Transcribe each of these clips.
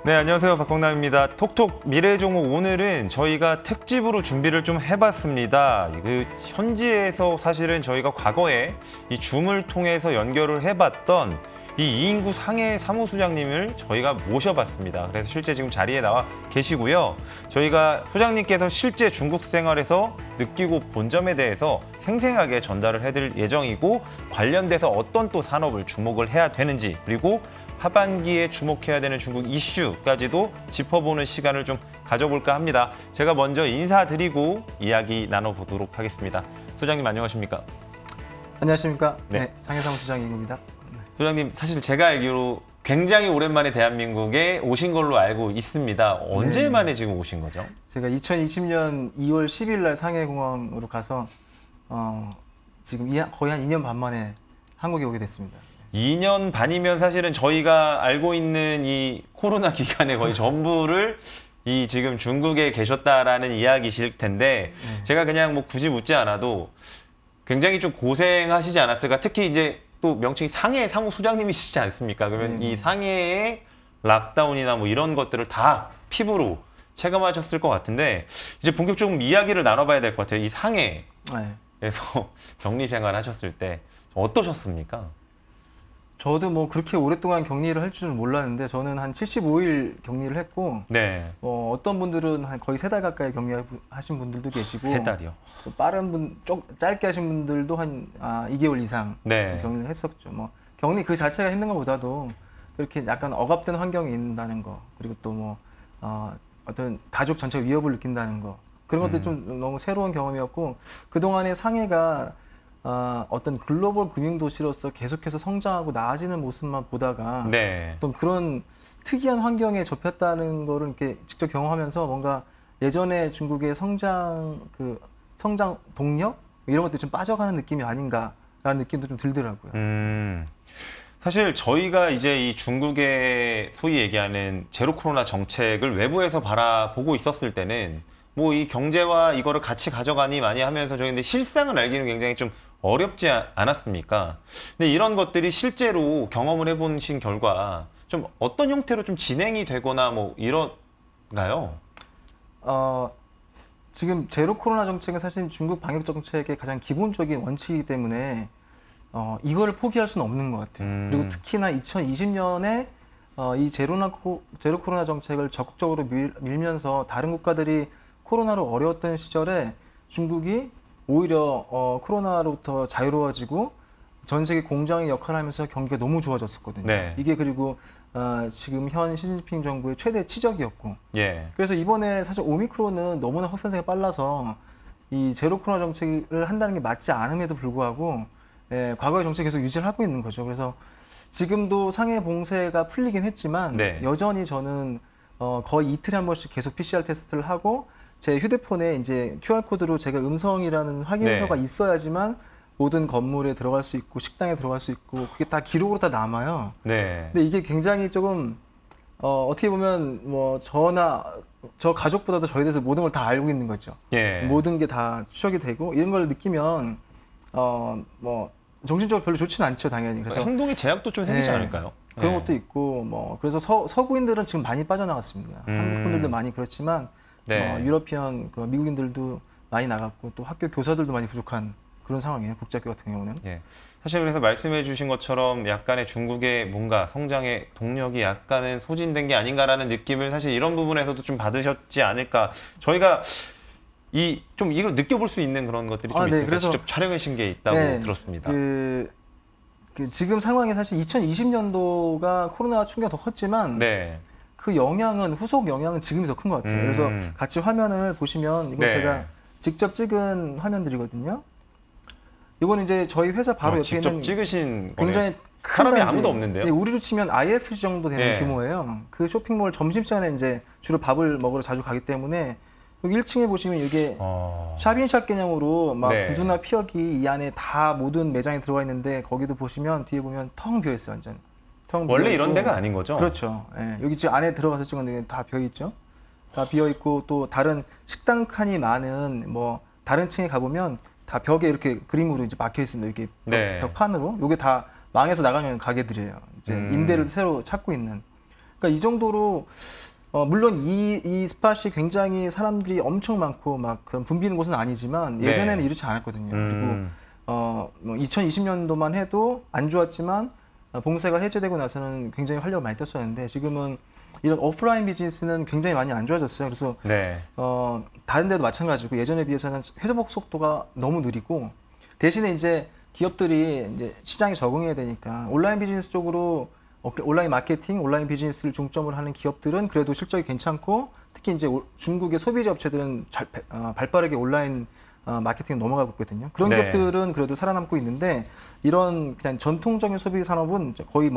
네, 안녕하세요. 박광남입니다. 톡톡 미래종목, 오늘은 저희가 특집으로 준비를 좀 해봤습니다. 그 현지에서 사실은 저희가 과거에 이 줌을 통해서 연결을 해봤던 이 이인구 상해 사무소장님을 저희가 모셔봤습니다. 그래서 실제 지금 자리에 나와 계시고요. 저희가 소장님께서 실제 중국 생활에서 느끼고 본 점에 대해서 생생하게 전달을 해드릴 예정이고, 관련돼서 어떤 또 산업을 주목을 해야 되는지, 그리고 하반기에 주목해야 되는 중국 이슈까지도 짚어보는 시간을 좀 가져볼까 합니다. 제가 먼저 인사드리고 이야기 나눠보도록 하겠습니다. 소장님 안녕하십니까? 안녕하십니까? 네. 네, 상해사무소장 이인구입니다. 소장님, 사실 제가 알기로 굉장히 오랜만에 대한민국에 오신 걸로 알고 있습니다. 언제 네. 만에 지금 오신 거죠? 제가 2020년 2월 10일 날 상해공항으로 가서 지금 거의 한 2년 반 만에 한국에 오게 됐습니다. 2년 반이면 사실은 저희가 알고 있는 이 코로나 기간의 거의 전부를 이 지금 중국에 계셨다라는 이야기실 텐데, 제가 그냥 뭐 굳이 묻지 않아도 굉장히 좀 고생하시지 않았을까? 특히 이제 또 명칭이 상해 사무소장님이시지 않습니까? 그러면 이 상해의 락다운이나 뭐 이런 것들을 다 피부로 체감하셨을 것 같은데, 이제 본격적으로 이야기를 나눠봐야 될 것 같아요. 이 상해에서 네. 격리 생활 하셨을 때 어떠셨습니까? 저도 뭐 그렇게 오랫동안 격리를 할 줄은 몰랐는데, 저는 한 75일 격리를 했고, 네. 어떤 분들은 한 거의 3달 가까이 격리하신 분들도 계시고, 3달이요. 좀 빠른 분, 짧게 하신 분들도 한 2개월 이상 네. 격리를 했었죠. 뭐 격리 그 자체가 힘든 것보다도 그렇게 약간 억압된 환경에 있는다는 거, 그리고 또 뭐 어떤 가족 전체 위협을 느낀다는 거, 그런 것들이 좀 너무 새로운 경험이었고, 그동안의 상해가 어떤 글로벌 금융도시로서 계속해서 성장하고 나아지는 모습만 보다가 네. 어떤 그런 특이한 환경에 접혔다는 거를 이렇게 직접 경험하면서 뭔가 예전에 중국의 성장 동력 이런 것들이 좀 빠져가는 느낌이 아닌가라는 느낌도 좀 들더라고요. 사실 저희가 이제 이 중국의 소위 얘기하는 제로 코로나 정책을 외부에서 바라보고 있었을 때는 뭐 이 경제와 이거를 같이 가져가니 많이 하면서 저희 근데 실상을 알기는 굉장히 좀 어렵지 않았습니까? 근데 이런 것들이 실제로 경험을 해보신 결과 좀 어떤 형태로 좀 진행이 되거나 뭐 이런가요? 지금 제로 코로나 정책은 사실 중국 방역 정책의 가장 기본적인 원칙이기 때문에 이거를 포기할 수는 없는 것 같아요. 그리고 특히나 2020년에 이 제로 코로나 정책을 적극적으로 밀면서 다른 국가들이 코로나로 어려웠던 시절에 중국이 오히려 코로나로부터 자유로워지고 전 세계 공장의 역할을 하면서 경기가 너무 좋아졌었거든요. 네. 이게 그리고 지금 현 시진핑 정부의 최대 치적이었고, 예. 그래서 이번에 사실 오미크론은 너무나 확산세가 빨라서 이 제로 코로나 정책을 한다는 게 맞지 않음에도 불구하고 과거의 정책 계속 유지를 하고 있는 거죠. 그래서 지금도 상해 봉쇄가 풀리긴 했지만 네. 여전히 저는 거의 이틀에 한 번씩 계속 PCR 테스트를 하고, 제 휴대폰에 이제 QR코드로 제가 음성이라는 확인서가 네. 있어야지만 모든 건물에 들어갈 수 있고 식당에 들어갈 수 있고, 그게 다 기록으로 다 남아요. 네. 근데 이게 굉장히 조금 어떻게 보면 뭐 저 가족보다도 저에 대해서 모든 걸 다 알고 있는 거죠. 예. 모든 게 다 추적이 되고 이런 걸 느끼면 뭐 정신적으로 별로 좋지는 않죠, 당연히. 그래서 행동의 제약도 좀 생기지 네. 않을까요? 그런 예. 것도 있고, 뭐 그래서 서구인들은 지금 많이 빠져나갔습니다. 한국 분들도 많이 그렇지만 네. 유러피언 미국인들도 많이 나갔고, 또 학교 교사들도 많이 부족한 그런 상황이에요, 국제학교 같은 경우는. 예. 사실 그래서 말씀해 주신 것처럼 약간의 중국의 뭔가 성장의 동력이 약간은 소진된 게 아닌가라는 느낌을 사실 이런 부분에서도 좀 받으셨지 않을까. 저희가 좀 이걸 느껴볼 수 있는 그런 것들이 좀 네. 있으니까 그래서 직접 촬영하신 게 있다고 네, 들었습니다. 지금 상황이 사실 2020년도가 코로나 충격이 더 컸지만 네. 그 후속 영향은 지금이 더 큰 것 같아요. 그래서 같이 화면을 보시면 이건 네. 제가 직접 찍은 화면들이거든요. 이거는 이제 저희 회사 바로 옆에 직접 있는 찍으신 굉장히 거네요. 큰 사람이 단지. 아무도 없는데요? 네, 우리로 치면 IFC 정도 되는 네. 규모예요. 그 쇼핑몰 점심시간에 이제 주로 밥을 먹으러 자주 가기 때문에 여기 1층에 보시면 이게 샵인샵 개념으로 막 네. 구두나 피혁이 이 안에 다 모든 매장에 들어가 있는데, 거기도 보시면 뒤에 보면 텅 비어 있어요, 완전. 텅 원래 비어 이런 있고. 데가 아닌 거죠? 그렇죠. 예, 여기 지금 안에 들어가서 찍었는데 다 비어 있죠. 다 비어 있고, 또 다른 식당 칸이 많은 뭐 다른 층에 가보면 다 벽에 이렇게 그림으로 이제 막혀 있습니다. 이렇게 네. 벽판으로. 요게 다 망해서 나가는 가게들이에요. 이제 임대를 새로 찾고 있는. 그러니까 이 정도로 물론 이 스팟이 굉장히 사람들이 엄청 많고 막 그런 붐비는 곳은 아니지만 예전에는 네. 이렇지 않았거든요. 그리고 음, 뭐 2020년도만 해도 안 좋았지만 봉쇄가 해제되고 나서는 굉장히 활력을 많이 떴었는데 지금은 이런 오프라인 비즈니스는 굉장히 많이 안 좋아졌어요. 그래서 네. 다른 데도 마찬가지고 예전에 비해서는 회복 속도가 너무 느리고 대신에 이제 기업들이 이제 시장에 적응해야 되니까 온라인 비즈니스 쪽으로 온라인 마케팅, 온라인 비즈니스를 중점으로 하는 기업들은 그래도 실적이 괜찮고 특히 이제 중국의 소비자 업체들은 발빠르게 온라인 마케팅에 넘어가고 있거든요. 그런 네. 기업들은 그래도 살아남고 있는데 이런 그냥 전통적인 소비 산업은 이제 거의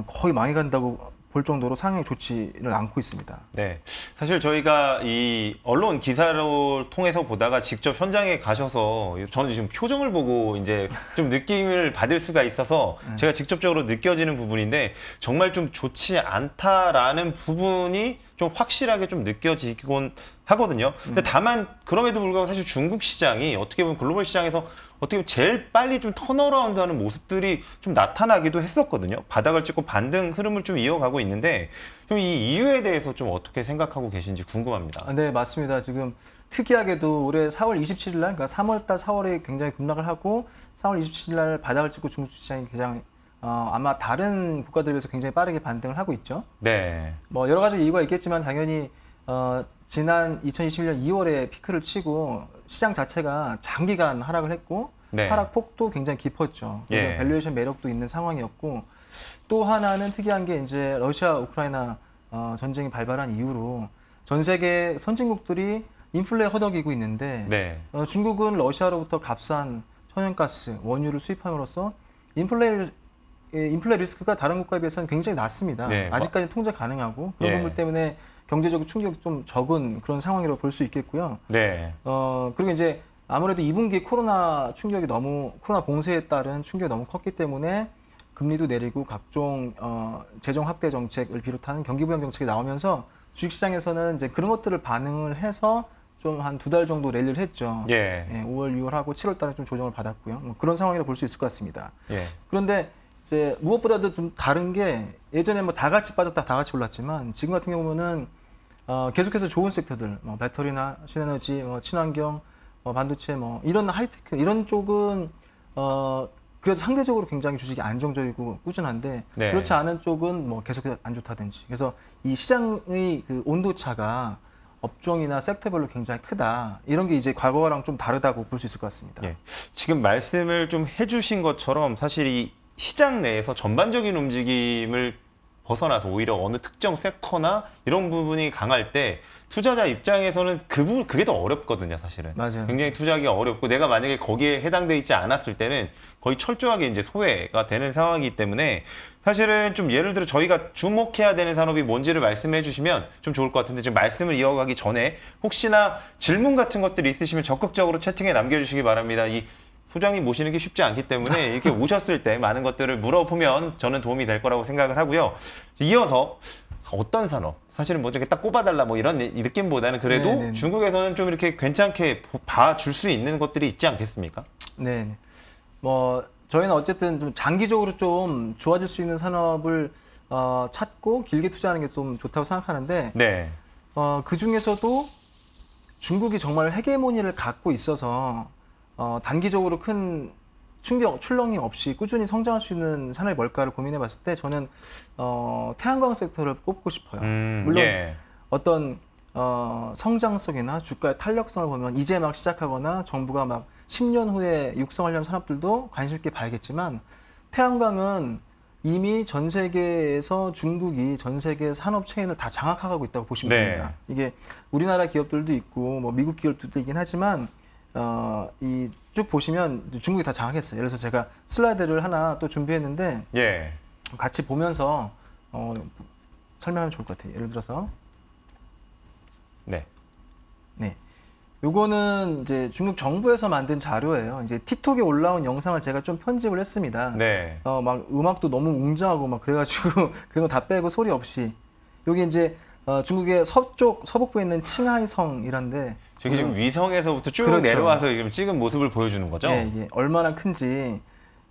거의 망해간다고 볼 정도로 상황이 좋지를 않고 있습니다. 네. 사실 저희가 이 언론 기사로 통해서 보다가 직접 현장에 가셔서 저는 지금 표정을 보고 이제 좀 느낌을 받을 수가 있어서 제가 직접적으로 느껴지는 부분인데 정말 좀 좋지 않다라는 부분이 좀 확실하게 좀 느껴지곤 하거든요. 근데 다만 그럼에도 불구하고 사실 중국 시장이 어떻게 보면 글로벌 시장에서 어떻게 보면 제일 빨리 좀 턴어라운드 하는 모습들이 좀 나타나기도 했었거든요. 바닥을 찍고 반등 흐름을 좀 이어가고 있는데 좀 이 이유에 대해서 좀 어떻게 생각하고 계신지 궁금합니다. 네, 맞습니다. 지금 특이하게도 올해 4월 27일 날, 그러니까 3월달 4월에 굉장히 급락을 하고 4월 27일 날 바닥을 찍고 중국 시장이 굉장히 아마 다른 국가들에 비해서 굉장히 빠르게 반등을 하고 있죠. 네. 뭐 여러 가지 이유가 있겠지만 당연히 지난 2021년 2월에 피크를 치고 시장 자체가 장기간 하락을 했고 네. 하락폭도 굉장히 깊었죠. 그래서 예. 밸류에이션 매력도 있는 상황이었고 또 하나는 특이한 게 이제 러시아 우크라이나 전쟁이 발발한 이후로 전 세계 선진국들이 인플레에 허덕이고 있는데 네. 중국은 러시아로부터 값싼 천연가스, 원유를 수입함으로써 인플레 리스크가 다른 국가에 비해서는 굉장히 낮습니다. 네. 아직까지 통제 가능하고 그런 예. 부분 때문에 경제적 충격이 좀 적은 그런 상황이라고 볼 수 있겠고요. 네. 그리고 이제 아무래도 2분기 코로나 봉쇄에 따른 충격이 너무 컸기 때문에 금리도 내리고 각종 재정 확대 정책을 비롯한 경기 부양 정책이 나오면서 주식시장에서는 이제 그런 것들을 반응을 해서 좀 한 2달 정도 랠리를 했죠. 예. 5월, 6월하고 7월 달에 좀 조정을 받았고요. 뭐 그런 상황이라고 볼 수 있을 것 같습니다. 예. 그런데 이제 무엇보다도 좀 다른 게 예전에 뭐 다 같이 빠졌다 다 같이 올랐지만 지금 같은 경우는 계속해서 좋은 섹터들, 뭐 배터리나 신에너지, 뭐 친환경, 반도체, 뭐 이런 하이테크 이런 쪽은 그래도 상대적으로 굉장히 주식이 안정적이고 꾸준한데 네. 그렇지 않은 쪽은 뭐 계속해서 안 좋다든지 그래서 이 시장의 그 온도차가 업종이나 섹터별로 굉장히 크다 이런 게 이제 과거랑 좀 다르다고 볼 수 있을 것 같습니다. 예. 지금 말씀을 좀 해주신 것처럼 사실 이 시장 내에서 전반적인 움직임을 벗어나서 오히려 어느 특정 섹터나 이런 부분이 강할 때 투자자 입장에서는 그게 더 어렵거든요, 사실은. 맞아요. 굉장히 투자하기 어렵고 내가 만약에 거기에 해당돼 있지 않았을 때는 거의 철저하게 이제 소외가 되는 상황이기 때문에 사실은 좀 예를 들어 저희가 주목해야 되는 산업이 뭔지를 말씀해 주시면 좀 좋을 것 같은데 지금 말씀을 이어가기 전에 혹시나 질문 같은 것들이 있으시면 적극적으로 채팅에 남겨주시기 바랍니다. 이 소장님 모시는 게 쉽지 않기 때문에 이렇게 오셨을 때 많은 것들을 물어보면 저는 도움이 될 거라고 생각을 하고요. 이어서 어떤 산업, 사실은 뭐 이렇게 딱 꼽아달라 뭐 이런 느낌보다는 그래도 네네네. 중국에서는 좀 이렇게 괜찮게 봐줄 수 있는 것들이 있지 않겠습니까? 네. 뭐 저희는 어쨌든 좀 장기적으로 좀 좋아질 수 있는 산업을 찾고 길게 투자하는 게 좀 좋다고 생각하는데 네. 그 중에서도 중국이 정말 헤게모니를 갖고 있어서 단기적으로 큰 출렁이 없이 꾸준히 성장할 수 있는 산업이 뭘까를 고민해 봤을 때 저는 태양광 섹터를 꼽고 싶어요. 물론 예. 어떤 성장성이나 주가의 탄력성을 보면 이제 막 시작하거나 정부가 막 10년 후에 육성하려는 산업들도 관심 있게 봐야겠지만 태양광은 이미 전 세계에서 중국이 전 세계 산업 체인을 다 장악하고 있다고 보시면 네. 됩니다. 이게 우리나라 기업들도 있고 뭐 미국 기업들도 있긴 하지만 이 쭉 보시면 중국이 다 장악했어요. 예를 들어서 제가 슬라이드를 하나 또 준비했는데 예. 같이 보면서 설명하면 좋을 것 같아요. 예를 들어서 네. 네. 요거는 이제 중국 정부에서 만든 자료예요. 이제 틱톡에 올라온 영상을 제가 좀 편집을 했습니다. 네. 막 음악도 너무 웅장하고 막 그래가지고 그런 거 다 빼고 소리 없이. 여기 이제 중국의 서북부에 있는 칭하이성이란데 저기 지금 위성에서부터 쭉 그렇죠. 내려와서 지금 찍은 모습을 보여주는 거죠? 예, 이게 얼마나 큰지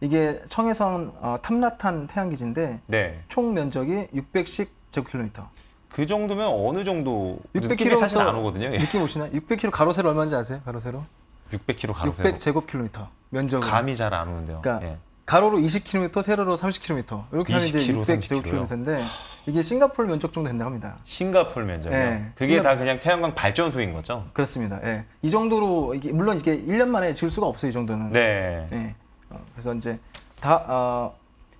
이게 청해성 탐라탄 태양기지인데 네. 총 면적이 600제곱킬로미터. 그 정도면 어느 정도 600 느낌이 사실 킬로미터 안 오거든요. 예. 느낌 오시나요? 600km 가로세로 얼마인지 아세요? 가로세로? 600km 가로세로 600제곱킬로미터 면적으로. 감이 잘 안 오는데요. 그러니까 예. 가로로 20km, 세로로 30km. 이렇게 하면 이제 20km, 600제곱킬로미터인데 이게 싱가포르 면적 정도 된다고 합니다. 싱가포르 면적이요. 예. 그게 다 그냥 태양광 발전소인 거죠? 그렇습니다. 예. 이 정도로 이게 물론 이게 1년 만에 지을 수가 없어요. 이 정도는. 네. 예. 그래서 이제 다음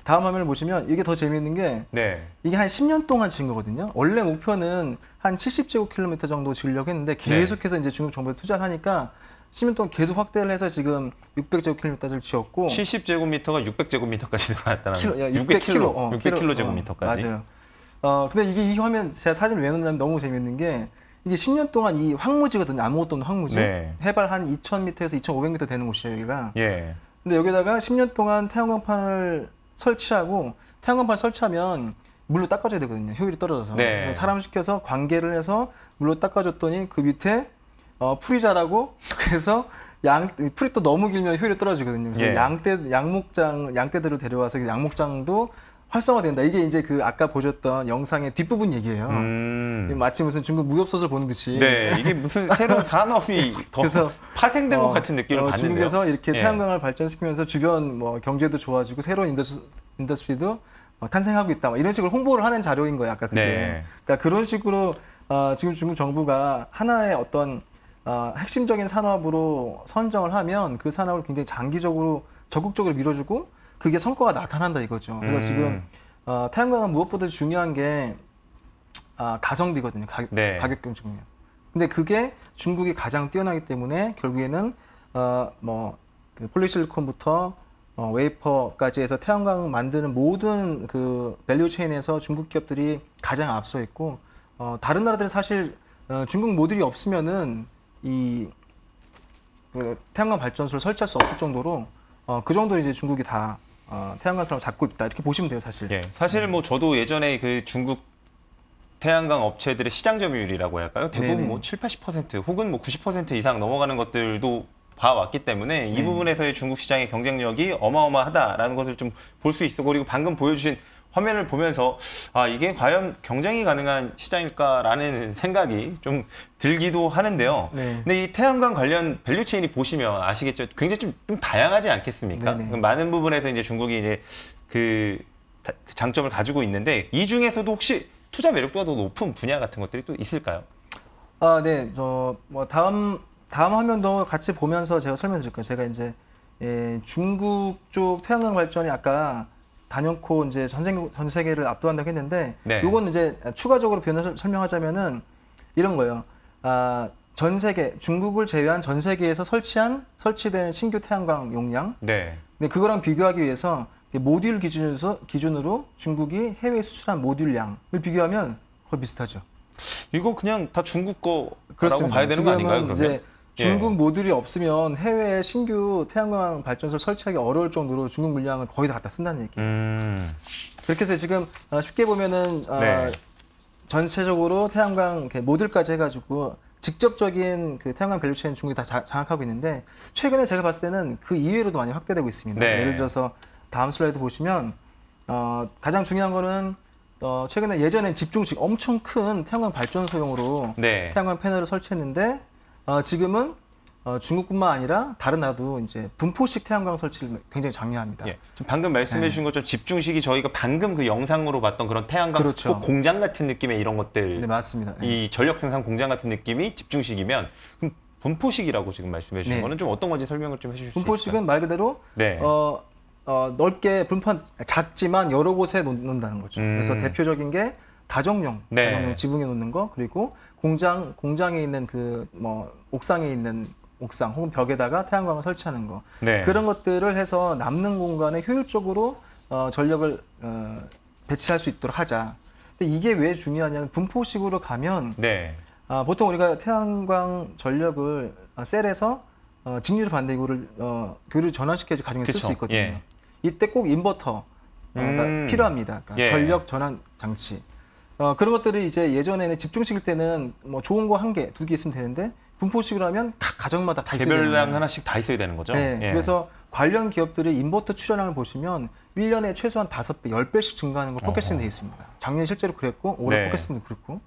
화면을 보시면 이게 더 재미있는 게 네. 이게 한 10년 동안 지은 거거든요. 원래 목표는 한 70제곱킬로미터 정도 지으려고 했는데 계속해서 이제 중국 정부에 투자를 하니까 10년 동안 계속 확대를 해서 지금 600제곱킬로미터를 지었고 70제곱미터가 600제곱미터까지 늘어났다는 킬로, 야, 600km, 600km제곱미터까지. 맞아요. 근데 이게 이 화면 제가 사진을 왜 넣냐면 너무 재밌는 게 이게 10년 동안 이 황무지거든요. 아무것도 없는 황무지. 네. 해발 한 2,000m에서 2,500m 되는 곳이에요, 여기가. 예. 근데 여기다가 10년 동안 태양광판을 설치하고 태양광판 설치하면 물로 닦아줘야 되거든요. 효율이 떨어져서. 네. 그래서 사람 시켜서 관계를 해서 물로 닦아줬더니 그 밑에 풀이 자라고 그래서 풀이 또 너무 길면 효율이 떨어지거든요. 그래서 예. 양떼들을 데려와서 그 양목장도 활성화된다. 이게 이제 그 아까 보셨던 영상의 뒷부분 얘기예요. 마치 무슨 중국 무협소설 보는 듯이. 네, 이게 무슨 새로운 산업이 더 그래서 파생된 것 같은 느낌을 받는데요. 중국에서 이렇게 예. 태양광을 발전시키면서 주변 뭐 경제도 좋아지고 새로운 인더스트리도 탄생하고 있다. 뭐 이런 식으로 홍보를 하는 자료인 거예요. 아까 그게. 네. 그러니까 그런 식으로 지금 중국 정부가 하나의 어떤 핵심적인 산업으로 선정을 하면 그 산업을 굉장히 장기적으로 적극적으로 밀어주고 그게 성과가 나타난다 이거죠. 그래서 지금 태양광은 무엇보다 중요한 게 가성비거든요. 네. 가격 경쟁력. 근데 그게 중국이 가장 뛰어나기 때문에 결국에는 그 폴리실리콘부터 웨이퍼까지 해서 태양광 만드는 모든 그 밸류 체인에서 중국 기업들이 가장 앞서 있고 다른 나라들은 사실 중국 모듈이 없으면은 그 태양광 발전소를 설치할 수 없을 정도로 그 정도 이제 중국이 다 태양광 산업을 잡고 있다 이렇게 보시면 돼요, 사실. 예, 사실 뭐 저도 예전에 그 중국 태양광 업체들의 시장 점유율이라고 할까요? 대부분 네네. 뭐 7, 80% 혹은 뭐 90% 이상 넘어가는 것들도 봐왔기 때문에 이 네. 부분에서의 중국 시장의 경쟁력이 어마어마하다라는 것을 좀 볼 수 있어. 그리고 방금 보여주신 화면을 보면서 이게 과연 경쟁이 가능한 시장일까라는 생각이 좀 들기도 하는데요. 네. 근데 이 태양광 관련 밸류체인이 보시면 아시겠죠? 굉장히 좀 다양하지 않겠습니까? 네네. 많은 부분에서 이제 중국이 이제 그 장점을 가지고 있는데 이 중에서도 혹시 투자 매력도가 더 높은 분야 같은 것들이 또 있을까요? 네. 다음 화면도 같이 보면서 제가 설명드릴 거예요. 제가 이제 중국 쪽 태양광 발전이 아까 단연코 이제 전 세계를 압도한다고 했는데, 네. 요건 이제 추가적으로 변화를 설명하자면은 이런 거예요. 전 세계, 중국을 제외한 전 세계에서 설치된 신규 태양광 용량. 네. 근데 그거랑 비교하기 위해서 모듈 기준으로 중국이 해외에 수출한 모듈량을 비교하면 거의 비슷하죠. 이거 그냥 다 중국 거라고 그렇습니다. 봐야 되는 거 아닌가요? 지금은 그러면? 이제 중국 모듈이 없으면 해외에 신규 태양광 발전소를 설치하기 어려울 정도로 중국 물량을 거의 다 갖다 쓴다는 얘기예요. 그렇게 해서 지금 쉽게 보면은 네. 전체적으로 태양광 모듈까지 해가지고 직접적인 그 태양광 밸류체인 중국이 다 장악하고 있는데, 최근에 제가 봤을 때는 그 이외로도 많이 확대되고 있습니다. 네. 예를 들어서 다음 슬라이드 보시면 가장 중요한 거는 최근에 예전엔 집중식 엄청 큰 태양광 발전소용으로 네. 태양광 패널을 설치했는데 지금은 중국뿐만 아니라 다른 나라도 이제 분포식 태양광 설치를 굉장히 장려합니다. 예. 지금 방금 말씀해 주신 것처럼 집중식이 저희가 방금 그 영상으로 봤던 그런 태양광 그렇죠. 꼭 공장 같은 느낌의 이런 것들, 네, 맞습니다. 네. 이 전력 생산 공장 같은 느낌이 집중식이면 그럼 분포식이라고 지금 말씀해 주신 네. 거는 좀 어떤 건지 설명을 좀 해주실 수 있을까요? 분포식은 말 그대로 네. 넓게 분포한 작지만 여러 곳에 놓는다는 거죠. 그래서 대표적인 게 가정용 지붕에 놓는 거, 그리고 공장에 있는 그 옥상에 있는 옥상 혹은 벽에다가 태양광을 설치하는 거. 네. 그런 것들을 해서 남는 공간에 효율적으로 전력을 배치할 수 있도록 하자. 근데 이게 왜 중요하냐면 분포식으로 가면 네. 보통 우리가 태양광 전력을 셀에서 직류를 받는데 이거를 교류를 전환시켜야지 가정에 쓸 수 그쵸. 있거든요. 예. 이때 꼭 인버터가 필요합니다. 그러니까 예. 전력 전환 장치. 그런 것들이 이제 예전에는 집중식일 때는 뭐 좋은 거 한 개, 두 개 있으면 되는데 분포식으로 하면 각 가정마다 다 있어야 되는 개별량 거예요. 하나씩 다 있어야 되는 거죠? 네, 예. 그래서 관련 기업들의 인버터 출하량을 보시면 1년에 최소한 5배, 10배씩 증가하는 거 포커싱 돼 있습니다. 작년 실제로 그랬고 올해 네. 포커싱도 그렇고.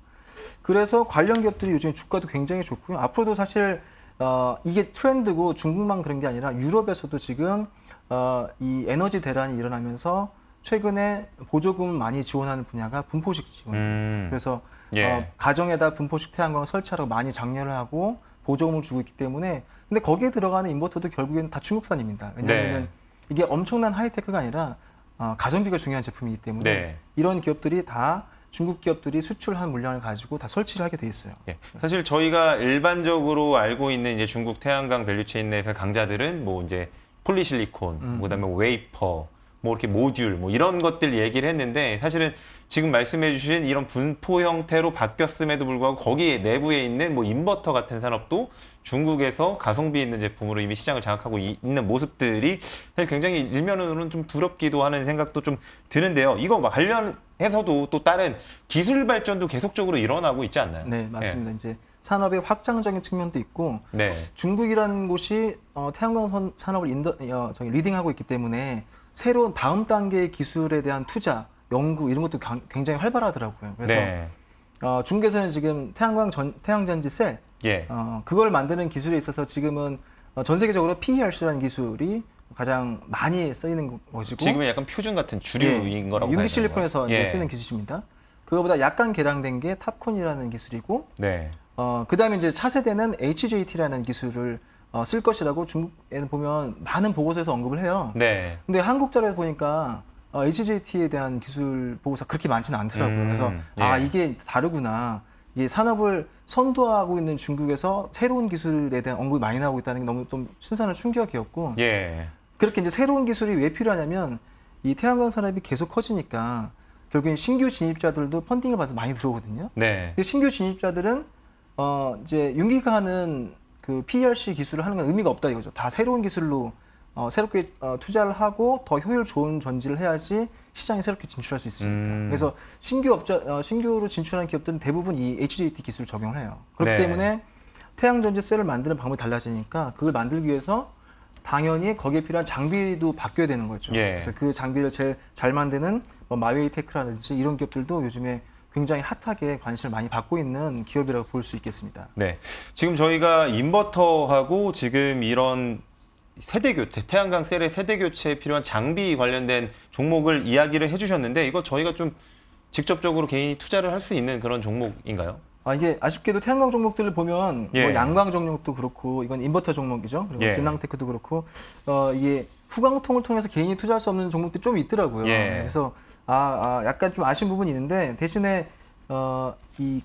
그래서 관련 기업들이 요즘 주가도 굉장히 좋고요. 앞으로도 사실 이게 트렌드고 중국만 그런 게 아니라 유럽에서도 지금 이 에너지 대란이 일어나면서 최근에 보조금을 많이 지원하는 분야가 분포식 지원입니다. 그래서 예. 가정에다 분포식 태양광 설치하라고 많이 장려를 하고 보조금을 주고 있기 때문에 근데 거기에 들어가는 인버터도 결국에는 다 중국산입니다. 왜냐하면 네. 이게 엄청난 하이테크가 아니라 가성비가 중요한 제품이기 때문에 네. 이런 기업들이 다 중국 기업들이 수출한 물량을 가지고 다 설치를 하게 돼 있어요. 예. 사실 저희가 일반적으로 알고 있는 이제 중국 태양광 밸류체인 내에서 강자들은 뭐 이제 폴리실리콘, 그다음에 웨이퍼, 뭐 이렇게 모듈, 뭐 이런 것들 얘기를 했는데 사실은 지금 말씀해주신 이런 분포 형태로 바뀌었음에도 불구하고 거기에 내부에 있는 뭐 인버터 같은 산업도 중국에서 가성비 있는 제품으로 이미 시장을 장악하고 있는 모습들이 사실 굉장히 일면으로는 좀 두렵기도 하는 생각도 좀 드는데요. 이거 관련해서도 또 다른 기술 발전도 계속적으로 일어나고 있지 않나요? 네, 맞습니다. 이제 산업의 확장적인 측면도 있고 네. 중국이라는 곳이 태양광 산업을 리딩하고 있기 때문에 새로운 다음 단계의 기술에 대한 투자, 연구 이런 것도 굉장히 활발하더라고요. 그래서 네. 중국에서는 지금 태양전지 셀 예. 그걸 만드는 기술에 있어서 지금은 전 세계적으로 PERC라는 기술이 가장 많이 쓰이는 것이고 지금은 약간 표준 같은 주류인 거라고 윤기 봐야 되는 실리콘에서 거예요? 이제 예. 쓰는 기술입니다. 그거보다 약간 개량된 게 탑콘이라는 기술이고 네. 그다음에 이제 차세대는 HJT라는 기술을 쓸 것이라고 중국에는 보면 많은 보고서에서 언급을 해요. 네. 근데 한국 자료에 보니까 HJT에 대한 기술 보고서 그렇게 많지는 않더라고요. 그래서 예. 이게 다르구나. 이게 산업을 선도하고 있는 중국에서 새로운 기술에 대한 언급이 많이 나오고 있다는 게 너무 좀 신선한 충격이었고 예. 그렇게 이제 새로운 기술이 왜 필요하냐면 이 태양광 산업이 계속 커지니까 결국엔 신규 진입자들도 펀딩을 받아서 많이 들어오거든요. 네. 근데 신규 진입자들은 이제 윤기가 하는 그 PRC 기술을 하는 건 의미가 없다 이거죠. 다 새로운 기술로 새롭게 투자를 하고 더 효율 좋은 전지를 해야지 시장에 새롭게 진출할 수 있으니까. 그래서 신규로 진출하는 기업들은 대부분 이 HJT 기술을 적용을 해요. 그렇기 네. 때문에 태양전지 셀을 만드는 방법이 달라지니까 그걸 만들기 위해서 당연히 거기에 필요한 장비도 바뀌어야 되는 거죠. 예. 그래서 그 장비를 제일 잘 만드는 뭐 마웨이테크라든지 이런 기업들도 요즘에 굉장히 핫하게 관심을 많이 받고 있는 기업이라고 볼 수 있겠습니다. 네. 지금 저희가 인버터하고 지금 이런 세대 교체, 태양광 셀의 세대 교체에 필요한 장비 관련된 종목을 이야기를 해주셨는데 이거 저희가 좀 직접적으로 개인이 투자를 할 수 있는 그런 종목인가요? 이게 아쉽게도 태양광 종목들을 보면 예. 뭐 양광 종목도 그렇고 이건 인버터 종목이죠. 그리고 예. 진앙테크도 그렇고 이게 후광통을 통해서 개인이 투자할 수 없는 종목들이 좀 있더라고요. 예. 그래서 약간 좀 아쉬운 부분이 있는데 대신에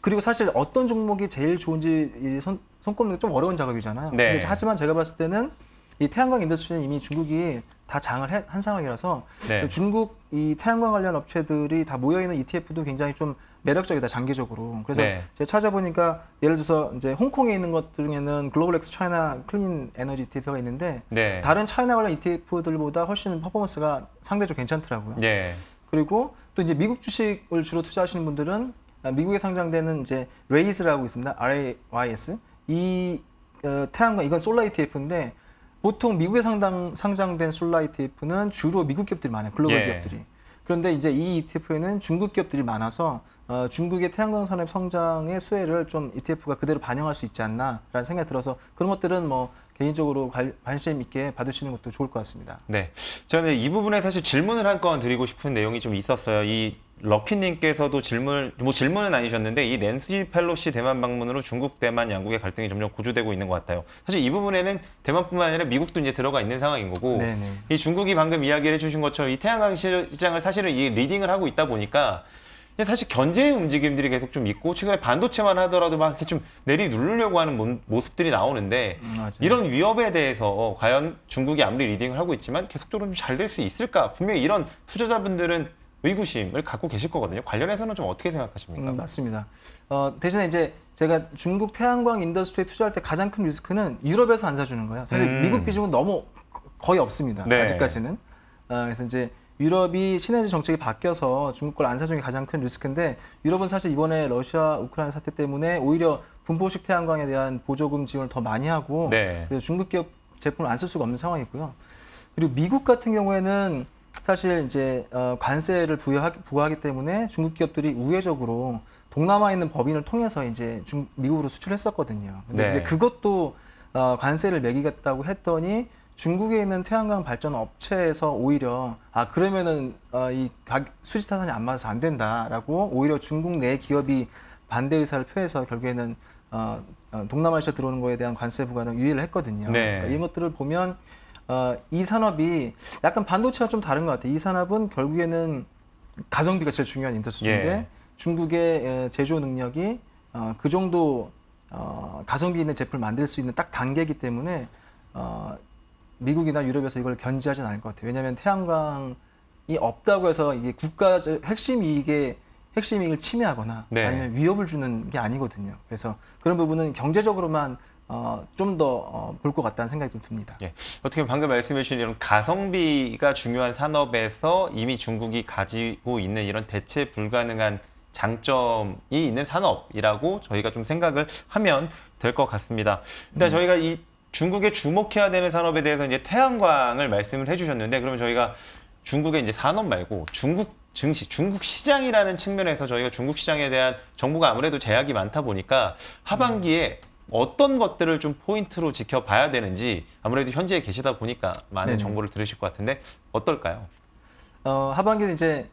그리고 사실 어떤 종목이 제일 좋은지 손꼽는 게 좀 어려운 작업이잖아요. 네. 근데 하지만 제가 봤을 때는 이 태양광 인더스트리는 이미 중국이 다 장을 한 상황이라서 네. 중국 이 태양광 관련 업체들이 다 모여 있는 ETF도 굉장히 좀 매력적이다 장기적으로. 그래서 네. 제가 찾아보니까 예를 들어서 이제 홍콩에 있는 것 중에는 글로벌 엑스 차이나 클린 에너지 ETF가 있는데 네. 다른 차이나 관련 ETF들보다 훨씬 퍼포먼스가 상대적으로 괜찮더라고요. 예. 그리고 또 이제 미국 주식을 주로 투자하시는 분들은 미국에 상장되는 이제 레이스라고 있습니다. RAYS. 이 태양광 이건 솔라 ETF인데 보통 미국에 상장된 솔라 ETF는 주로 미국 기업들이 많아요. 글로벌 예. 기업들이. 그런데 이제 이 ETF에는 중국 기업들이 많아서 중국의 태양광 산업 성장의 수혜를 좀 ETF가 그대로 반영할 수 있지 않나라는 생각이 들어서 그런 것들은 뭐 개인적으로 관심 있게 받으시는 것도 좋을 것 같습니다. 네. 저는 이 부분에 사실 질문을 한 건 드리고 싶은 내용이 좀 있었어요. 이 럭키님께서도 질문은 아니셨는데 이 낸시 펠로시 대만 방문으로 중국, 대만 양국의 갈등이 점점 고조되고 있는 것 같아요. 사실 이 부분에는 대만뿐만 아니라 미국도 이제 들어가 있는 상황인 거고 네네. 이 중국이 방금 이야기를 해주신 것처럼 이 태양광 시장을 사실은 이 리딩을 하고 있다 보니까 사실 견제의 움직임들이 계속 좀 있고 최근에 반도체만 하더라도 막 이렇게 좀 내리누르려고 하는 모습들이 나오는데 맞아요. 이런 위협에 대해서 과연 중국이 아무리 리딩을 하고 있지만 계속적으로 좀 잘 될 수 있을까? 분명히 이런 투자자분들은 의구심을 갖고 계실 거거든요. 관련해서는 좀 어떻게 생각하십니까? 맞습니다. 대신에 이제 제가 중국 태양광 인더스트리에 투자할 때 가장 큰 리스크는 유럽에서 안 사주는 거예요. 사실 미국 비중은 너무 거의 없습니다. 네. 아직까지는. 그래서 이제 유럽이 시너지 정책이 바뀌어서 중국 걸 안 사주는 게 가장 큰 리스크인데 유럽은 사실 이번에 러시아 우크라이나 사태 때문에 오히려 분포식 태양광에 대한 보조금 지원을 더 많이 하고 네. 그래서 중국 기업 제품을 안 쓸 수가 없는 상황이고요. 그리고 미국 같은 경우에는 사실 이제 관세를 부과하기 때문에 중국 기업들이 우회적으로 동남아에 있는 법인을 통해서 이제 미국으로 수출했었거든요. 근데 네. 이제 그것도 관세를 매기겠다고 했더니 중국에 있는 태양광 발전 업체에서 오히려 그러면은 이 수지 타산이 안 맞아서 안 된다라고 오히려 중국 내 기업이 반대 의사를 표해서 결국에는 동남아시아 들어오는 거에 대한 관세 부과는 유예를 했거든요. 네. 그러니까 이런 것들을 보면 이 산업이 약간 반도체와 좀 다른 것 같아요. 이 산업은 결국에는 가성비가 제일 중요한 인더스트리인데 예. 중국의 제조 능력이 그 정도 가성비 있는 제품을 만들 수 있는 딱 단계이기 때문에 미국이나 유럽에서 이걸 견제하진 않을 것 같아요. 왜냐하면 태양광이 없다고 해서 이게 국가 핵심 이익을 침해하거나 네. 아니면 위협을 주는 게 아니거든요. 그래서 그런 부분은 경제적으로만 좀 더 볼 것 같다는 생각이 좀 듭니다. 예. 어떻게 보면 방금 말씀해 주신 이런 가성비가 중요한 산업에서 이미 중국이 가지고 있는 이런 대체 불가능한 장점이 있는 산업이라고 저희가 좀 생각을 하면 될 것 같습니다. 일단 저희가 이 중국에 주목해야 되는 산업에 대해서 이제 태양광을 말씀을 해주셨는데, 그러면 저희가 중국의 이제 산업 말고 중국 증시, 중국 시장이라는 측면에서 저희가 중국 시장에 대한 정보가 아무래도 제약이 많다 보니까 하반기에 어떤 것들을 좀 포인트로 지켜봐야 되는지, 아무래도 현지에 계시다 보니까 많은 네네. 정보를 들으실 것 같은데 어떨까요? 하반기는 이제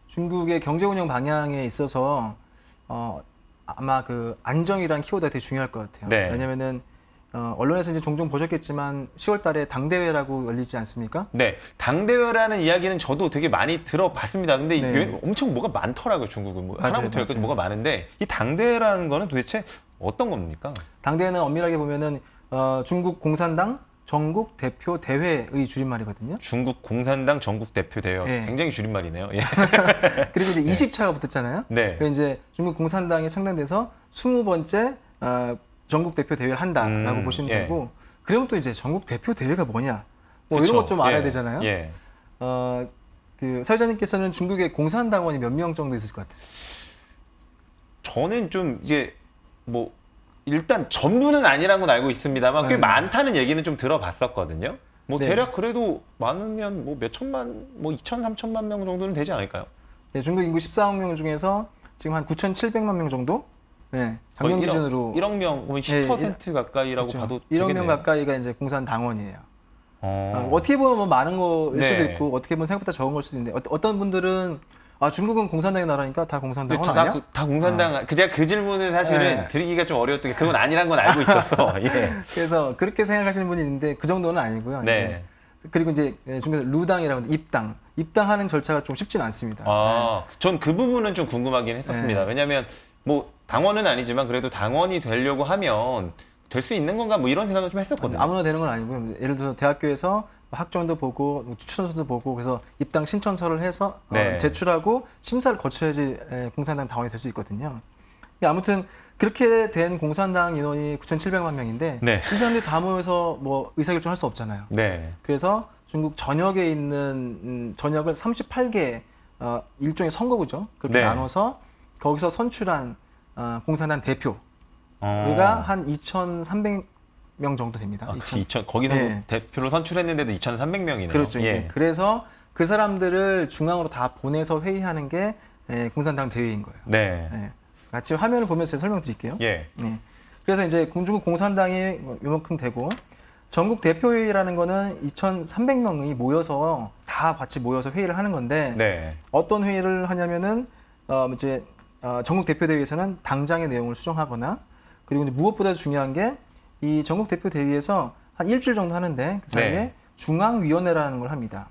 중국의 경제 운영 방향에 있어서 아마 그 안정이란 키워드가 되게 중요할 것 같아요. 네. 왜냐면은 언론에서 이제 종종 보셨겠지만 10월 달에 당대회라고 열리지 않습니까? 네, 당대회라는 이야기는 저도 되게 많이 들어봤습니다. 근데 네. 이게 엄청 뭐가 많더라고요, 중국은. 뭐 맞아요, 하나부터 열까지 맞아요. 뭐가 많은데, 이 당대회라는 거는 도대체 어떤 겁니까? 당대회는 엄밀하게 보면은 중국 공산당 전국 대표 대회의 줄임말이거든요. 중국 공산당 전국 대표 대회. 예. 굉장히 줄임말이네요. 예. 그리고 이제 20차가 붙었잖아요. 네. 그래서 이제 중국 공산당이 창단돼서 20번째 전국 대표 대회를 한다라고 보시면 예. 되고, 그러면 또 이제 전국 대표 대회가 뭐냐, 뭐 그쵸. 이런 것 좀 알아야 예. 되잖아요. 예. 그 사회자님께서는 중국에 공산당원이 몇 명 정도 있을 것 같으세요? 저는 좀 이게 뭐 일단 전부는 아니라는 건 알고 있습니다만 꽤 네. 많다는 얘기는 좀 들어봤었거든요. 뭐 네. 대략 그래도 많으면 뭐 몇 천만, 뭐 2천, 3천만 명 정도는 되지 않을까요? 네, 중국 인구 14억 명 중에서 지금 한 9,700만 명 정도? 네, 작년 거의 기준으로 1억 명, 거의 10% 가까이라고 그렇죠. 봐도 1억 명 되겠네요. 가까이가 이제 공산당원이에요. 어. 어떻게 보면 뭐 많은 거일 수도 네. 있고 어떻게 보면 생각보다 적은 걸 수도 있는데 어떤 분들은 중국은 공산당의 나라니까 다 공산당원 근데 아니야? 다 공산당, 제가 그 질문은 사실은 네. 드리기가 좀 어려웠던 게 그건 아니란 건 알고 있었어. 예. 그래서 그렇게 생각하시는 분이 있는데 그 정도는 아니고요. 네. 이제 그리고 이제 중국에서 루당이라고 하는데 입당하는 절차가 좀 쉽지는 않습니다. 전 그 부분은 좀 궁금하긴 했었습니다. 네. 왜냐하면 뭐 당원은 아니지만 그래도 당원이 되려고 하면 될 수 있는 건가 뭐 이런 생각을 좀 했었거든요. 아무나 되는 건 아니고요. 예를 들어서 대학교에서 학점도 보고 추천서도 보고 그래서 입당 신청서를 해서 네. 제출하고 심사를 거쳐야지 공산당 당원이 될 수 있거든요. 근데 아무튼 그렇게 된 공산당 인원이 9,700만 명인데 네. 이 사람들이 다 모여서 뭐 의사결정할 수 없잖아요. 네. 그래서 중국 전역에 있는 전역을 38개 일종의 선거구죠. 그렇게 네. 나눠서 거기서 선출한 공산당 대표 어. 우리가 한 2,300명 정도 됩니다. 거기서 네. 대표로 선출했는데도 2,300명이네요. 그렇죠. 예. 이제 그래서 그 사람들을 중앙으로 다 보내서 회의하는 게 공산당 대회인 거예요. 네. 네. 같이 화면을 보면서 제가 설명드릴게요. 예. 네. 그래서 이제 중국 공산당이 요만큼 되고 전국 대표회의라는 거는 2,300명이 모여서 다 같이 모여서 회의를 하는 건데 네. 어떤 회의를 하냐면은 이제 전국 대표대회에서는 당장의 내용을 수정하거나 그리고 이제 무엇보다 중요한 게 이 전국 대표대회에서 한 일주일 정도 하는데 그 사이에 네. 중앙위원회라는 걸 합니다.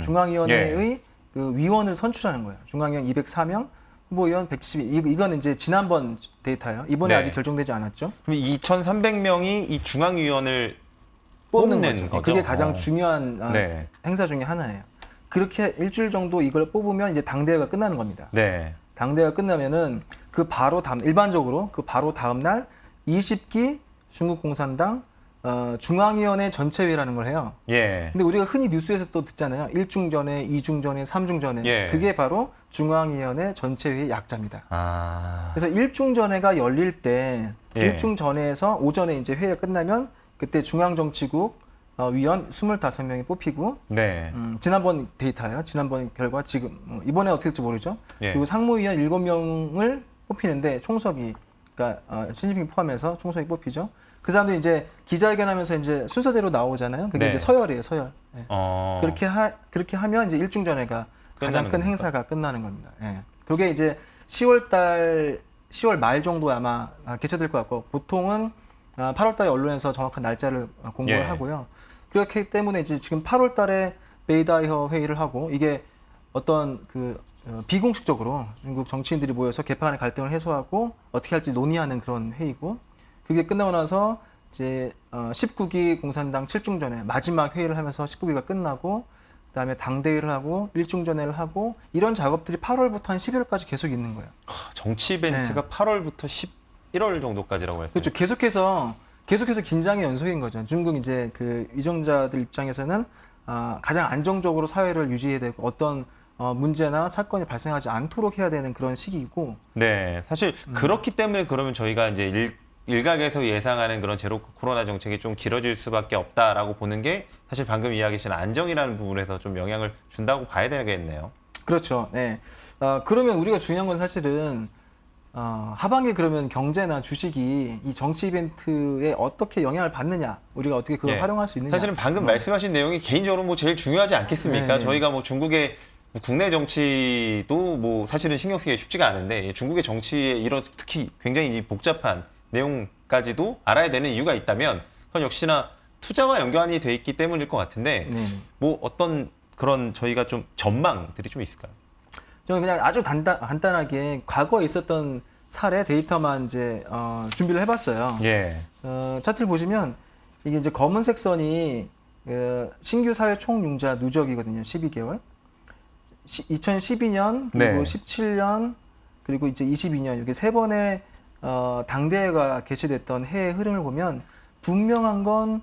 중앙위원회의 예. 그 위원을 선출하는 거예요. 중앙위원 204명, 후보위원 112. 이건 이제 지난번 데이터예요. 이번에 네. 아직 결정되지 않았죠. 그럼 2,300명이 이 중앙위원을 뽑는 뽑는 거죠. 그게 가장 어. 중요한 네. 행사 중에 하나예요. 그렇게 일주일 정도 이걸 뽑으면 이제 당대회가 끝나는 겁니다. 네. 당대회가 끝나면은 그 바로 다음 일반적으로 그 바로 다음 날 20기 중국 공산당 중앙위원회 전체회의라는 걸 해요. 예. 근데 우리가 흔히 뉴스에서 또 듣잖아요. 1중전회, 2중전회, 3중전회. 예. 그게 바로 중앙위원회 전체회의 약자입니다. 아. 그래서 1중전회가 열릴 때 예. 1중전회에서 오전에 이제 회의가 끝나면 그때 중앙정치국 위원 25명이 뽑히고 네. 지난번 데이터예요. 지난번 결과 지금 이번에 어떻게 될지 모르죠. 예. 그리고 상무위원 7명을 뽑히는데 총석이 그러니까 시진핑 포함해서 총석이 뽑히죠. 그 사람도 이제 기자회견하면서 이제 순서대로 나오잖아요. 그게 네. 이제 서열이에요, 서열. 예. 어. 그렇게 하면 이제 일중전회가 가장 큰 겁니까? 행사가 끝나는 겁니다. 예. 그게 이제 10월 말 정도에 아마 개최될 것 같고 보통은 8월 달에 언론에서 정확한 날짜를 공고를 예. 하고요. 그렇기 때문에 이제 지금 8월 달에 베이다이어 회의를 하고 이게 어떤 비공식적으로 중국 정치인들이 모여서 개파간의 갈등을 해소하고 어떻게 할지 논의하는 그런 회의고 그게 끝나고 나서 이제 19기 공산당 7중전회 마지막 회의를 하면서 19기가 끝나고 그다음에 당대회를 하고 1중전회를 하고 이런 작업들이 8월부터 한 11월까지 계속 있는 거예요. 정치 이벤트가 8월부터 11월 정도까지라고 했어요. 그렇죠. 계속해서 긴장의 연속인 거죠. 중국 이제 위정자들 입장에서는 가장 안정적으로 사회를 유지해야 되고 어떤 문제나 사건이 발생하지 않도록 해야 되는 그런 시기이고. 네, 사실 그렇기 때문에 그러면 저희가 이제 일각에서 예상하는 그런 제로 코로나 정책이 좀 길어질 수밖에 없다라고 보는 게 사실 방금 이야기하신 안정이라는 부분에서 좀 영향을 준다고 봐야 되겠네요. 그렇죠. 네. 그러면 우리가 중요한 건 사실은 하반기 그러면 경제나 주식이 이 정치 이벤트에 어떻게 영향을 받느냐, 우리가 어떻게 그걸 예. 활용할 수 있느냐. 사실은 방금 말씀하신 내용이 개인적으로 뭐 제일 중요하지 않겠습니까? 네, 네. 저희가 뭐 중국의 국내 정치도 뭐 사실은 신경 쓰기가 쉽지가 않은데 중국의 정치에 이런 특히 굉장히 이 복잡한 내용까지도 알아야 되는 이유가 있다면 그건 역시나 투자와 연관이 돼 있기 때문일 것 같은데 네. 뭐 어떤 그런 저희가 좀 전망들이 좀 있을까요? 저는 그냥 아주 간단하게 과거에 있었던 사례 데이터만 이제 준비를 해봤어요. 예. 차트를 보시면 이게 이제 검은색 선이 신규 사회 총융자 누적이거든요. 12개월. 2012년 그리고 네. 17년 그리고 이제 22년 이게 세 번의 당대회가 개최됐던 해의 흐름을 보면 분명한 건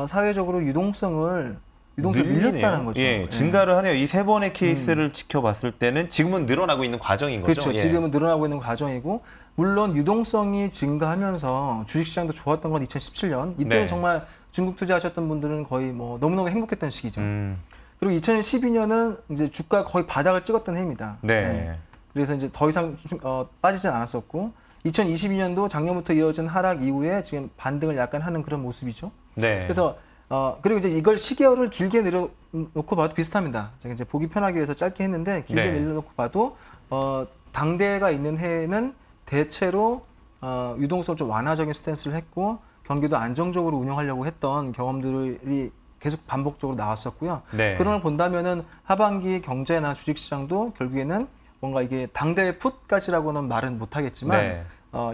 사회적으로 유동성을 밀렸다는 거죠. 예, 증가를 하네요. 이 세 번의 케이스를 지켜봤을 때는 지금은 늘어나고 있는 과정인 거죠. 그렇죠. 예. 지금은 늘어나고 있는 과정이고 물론 유동성이 증가하면서 주식시장도 좋았던 건 2017년. 이때는 네. 정말 중국 투자하셨던 분들은 거의 뭐 너무너무 행복했던 시기죠. 음, 그리고 2012년은 이제 주가 거의 바닥을 찍었던 해입니다. 네. 네. 그래서 이제 더 이상 빠지진 않았었고 2022년도 작년부터 이어진 하락 이후에 지금 반등을 약간 하는 그런 모습이죠. 네. 그래서 그리고 이제 이걸 시계열을 길게 내려놓고 봐도 비슷합니다. 제가 이제 보기 편하기 위해서 짧게 했는데 길게 네. 내려놓고 봐도 당대가 있는 해에는 대체로 유동성을 좀 완화적인 스탠스를 했고 경기도 안정적으로 운영하려고 했던 경험들이 계속 반복적으로 나왔었고요. 네. 그런 걸 본다면은 하반기 경제나 주식시장도 결국에는 뭔가 이게 당대 풋까지라고는 말은 못하겠지만 네.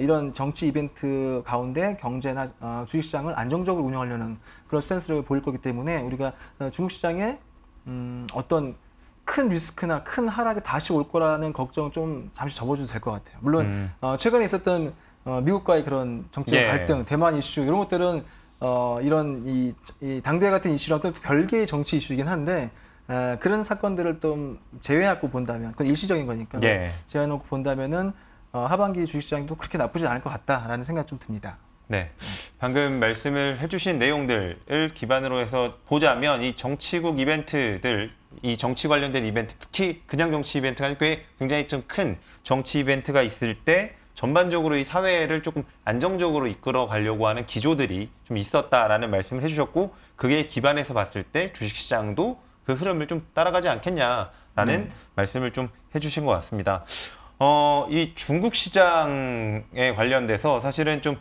이런 정치 이벤트 가운데 경제나 주식시장을 안정적으로 운영하려는 그런 스탠스를 보일 거기 때문에 우리가 중국 시장에 어떤 큰 리스크나 큰 하락이 다시 올 거라는 걱정은 좀 잠시 접어줘도 될 것 같아요. 물론 최근에 있었던 미국과의 그런 정치적 예. 갈등, 대만 이슈 이런 것들은 이런 이 당대 같은 이슈랑 또 별개의 정치 이슈이긴 한데 그런 사건들을 좀 제외하고 본다면 그건 일시적인 거니까 예. 제외해놓고 본다면은 하반기 주식시장도 그렇게 나쁘지 않을 것 같다라는 생각 좀 듭니다. 네. 방금 말씀을 해주신 내용들을 기반으로 해서 보자면 이 정치국 이벤트들, 이 정치 관련된 이벤트, 특히 그냥 정치 이벤트가 아니고 굉장히 좀 큰 정치 이벤트가 있을 때 전반적으로 이 사회를 조금 안정적으로 이끌어 가려고 하는 기조들이 좀 있었다라는 말씀을 해주셨고 그게 기반해서 봤을 때 주식시장도 그 흐름을 좀 따라가지 않겠냐라는 말씀을 좀 해주신 것 같습니다. 이 중국 시장에 관련돼서 사실은 좀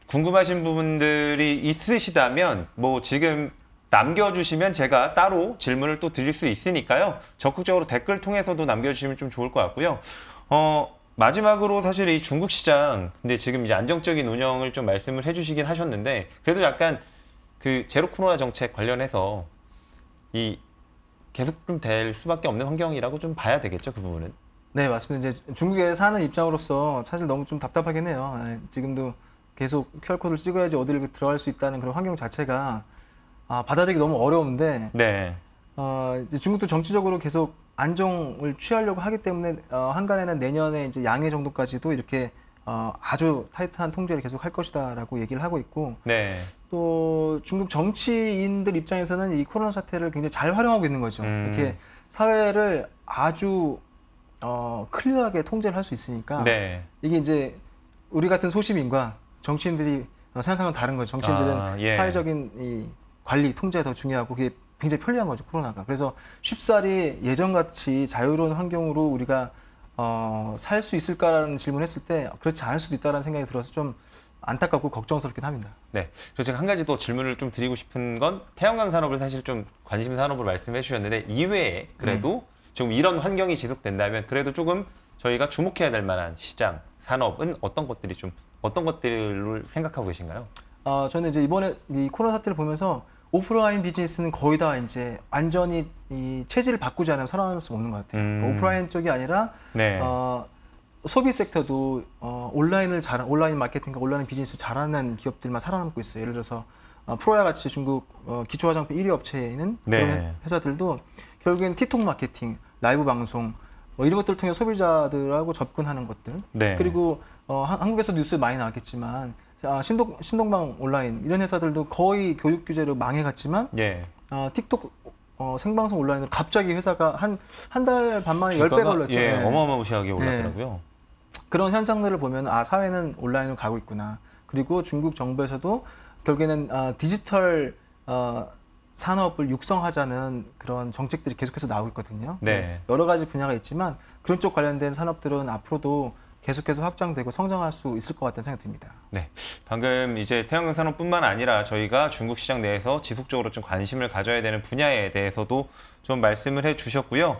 궁금하신 부분들이 있으시다면 뭐 지금 남겨주시면 제가 따로 질문을 또 드릴 수 있으니까요. 적극적으로 댓글 통해서도 남겨주시면 좀 좋을 것 같고요. 마지막으로 사실 이 중국 시장, 근데 지금 이제 안정적인 운영을 좀 말씀을 해주시긴 하셨는데, 그래도 약간 그 제로 코로나 정책 관련해서 이 계속 좀 될 수밖에 없는 환경이라고 좀 봐야 되겠죠, 그 부분은. 네, 맞습니다. 이제 중국에 사는 입장으로서 사실 너무 좀 답답하긴 해요. 지금도 계속 QR코드를 찍어야지 어디를 들어갈 수 있다는 그런 환경 자체가 받아들이기 너무 어려운데 네. 이제 중국도 정치적으로 계속 안정을 취하려고 하기 때문에 한간에는 내년에 이제 양해 정도까지도 이렇게 아주 타이트한 통제를 계속 할 것이다라고 얘기를 하고 있고 네. 또 중국 정치인들 입장에서는 이 코로나 사태를 굉장히 잘 활용하고 있는 거죠. 이렇게 사회를 아주 클리어하게 통제를 할 수 있으니까 네. 이게 이제 우리 같은 소시민과 정치인들이 생각하는 건 다른 거죠. 정치인들은 예. 사회적인 이 관리, 통제가 더 중요하고 그게 굉장히 편리한 거죠, 코로나가. 그래서 쉽사리 예전같이 자유로운 환경으로 우리가 살 수 있을까라는 질문을 했을 때 그렇지 않을 수도 있다는 생각이 들어서 좀 안타깝고 걱정스럽긴 합니다. 네. 그래서 제가 한 가지 더 질문을 좀 드리고 싶은 건 태양광 산업을 사실 좀 관심 산업으로 말씀해 주셨는데 이외에 그래도 지금 이런 환경이 지속된다면 그래도 조금 저희가 주목해야 될 만한 시장, 산업은 어떤 것들을 생각하고 계신가요? 저는 이제 이번에 이 코로나 사태를 보면서 오프라인 비즈니스는 거의 다 이제 완전히 이 체질을 바꾸지 않으면 살아남을 수 없는 것 같아요. 그러니까 오프라인 쪽이 아니라 네. 소비 섹터도 온라인 마케팅과 온라인 비즈니스 잘하는 기업들만 살아남고 있어요. 예를 들어서 프로야 같이 중국 기초 화장품 1위 업체인 네. 그런 회사들도 결국엔 틱톡 마케팅, 라이브 방송 뭐 이런 것들을 통해 소비자들하고 접근하는 것들. 네. 그리고 한국에서 뉴스에 많이 나왔겠지만 신동방 온라인 이런 회사들도 거의 교육 규제로 망해갔지만 예. 틱톡 생방송 온라인으로 갑자기 회사가 한 달 반 만에 10배가 올랐죠. 예, 네. 어마어마하게 올랐더라고요. 그런 현상들을 보면 사회는 온라인으로 가고 있구나. 그리고 중국 정부에서도 결국에는 디지털 산업을 육성하자는 그런 정책들이 계속해서 나오고 있거든요. 네. 여러 가지 분야가 있지만 그런 쪽 관련된 산업들은 앞으로도 계속해서 확장되고 성장할 수 있을 것 같다는 생각이 듭니다. 네. 방금 이제 태양광 산업뿐만 아니라 저희가 중국 시장 내에서 지속적으로 좀 관심을 가져야 되는 분야에 대해서도 좀 말씀을 해 주셨고요.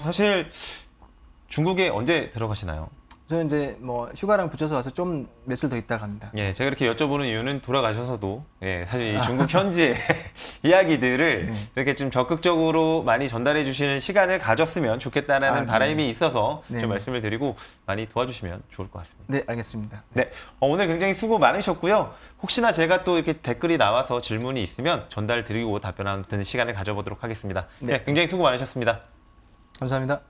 사실 중국에 언제 들어가시나요? 저는 이제 뭐 휴가랑 붙여서 와서 좀 며칠 더 있다 갑니다. 예, 제가 이렇게 여쭤보는 이유는 돌아가셔서도 예, 사실 이 중국 현지의 이야기들을 네. 이렇게 좀 적극적으로 많이 전달해 주시는 시간을 가졌으면 좋겠다라는 네. 바람이 있어서 네. 좀 말씀을 드리고 많이 도와주시면 좋을 것 같습니다. 네, 알겠습니다. 네, 오늘 굉장히 수고 많으셨고요. 혹시나 제가 또 이렇게 댓글이 나와서 질문이 있으면 전달 드리고 답변하는 시간을 가져보도록 하겠습니다. 네. 네, 굉장히 수고 많으셨습니다. 감사합니다.